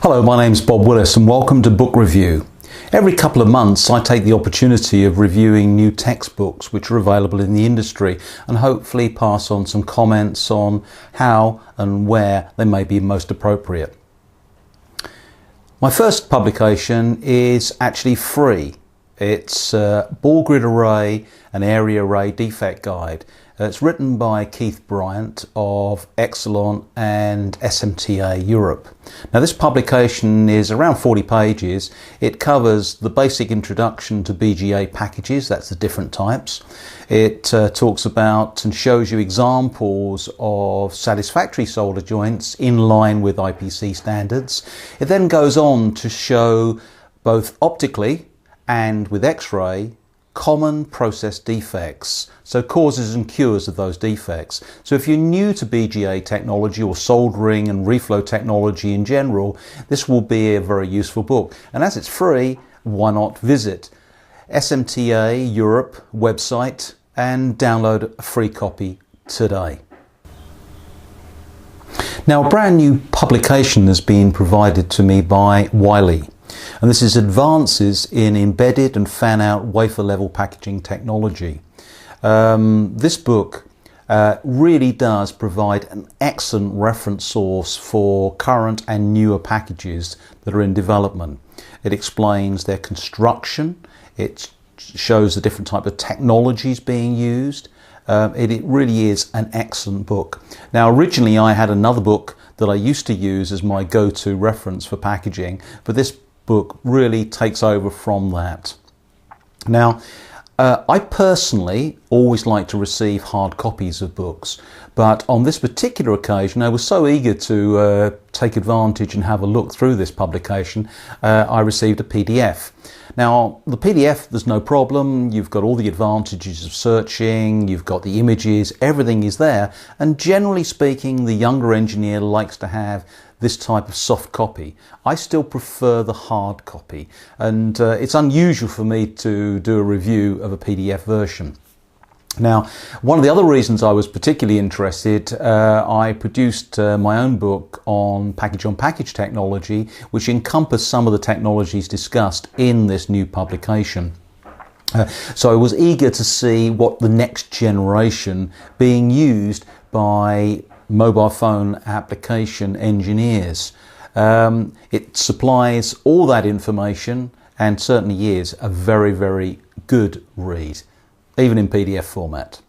Hello, my name's Bob Willis and welcome to Book Review. Every couple of months I take the opportunity of reviewing new textbooks which are available in the industry and hopefully pass on some comments on how and where they may be most appropriate. My first publication is actually free. It's Ball Grid Array and Area Array Defect Guide. It's written by Bryant of Yxlone and SMTA Europe. Now this publication is around 40 pages. It covers the basic introduction to BGA packages, that's the different types. It talks about and shows you examples of satisfactory solder joints in line with IPC standards. It then goes on to show both optically and with X-ray common process defects, so causes and cures of those defects. So if you're new to BGA technology or soldering and reflow technology in general, this will be a very useful book. And as it's free, why not visit SMTA Europe website and download a free copy today. Now, a brand new publication has been provided to me by Willis. And this is Advances in Embedded and Fan-Out Wafer Level Packaging Technology. This book really does provide an excellent reference source for current and newer packages that are in development. It explains their construction, it shows the different type of technologies being used. It really is an excellent book. Now, originally I had another book that I used to use as my go-to reference for packaging, but this book really takes over from that. Now, I personally always like to receive hard copies of books, but on this particular occasion I was so eager to take advantage and have a look through this publication, I received a PDF. Now, the PDF, there's no problem. You've got all the advantages of searching, you've got the images, everything is there, and generally speaking the younger engineer likes to have this type of soft copy. I still prefer the hard copy, and it's unusual for me to do a review of a PDF version. Now, one of the other reasons I was particularly interested, I produced my own book on package technology, which encompassed some of the technologies discussed in this new publication. So I was eager to see what the next generation being used by mobile phone application engineers. It supplies all that information and certainly is a very, very good read, even in PDF format.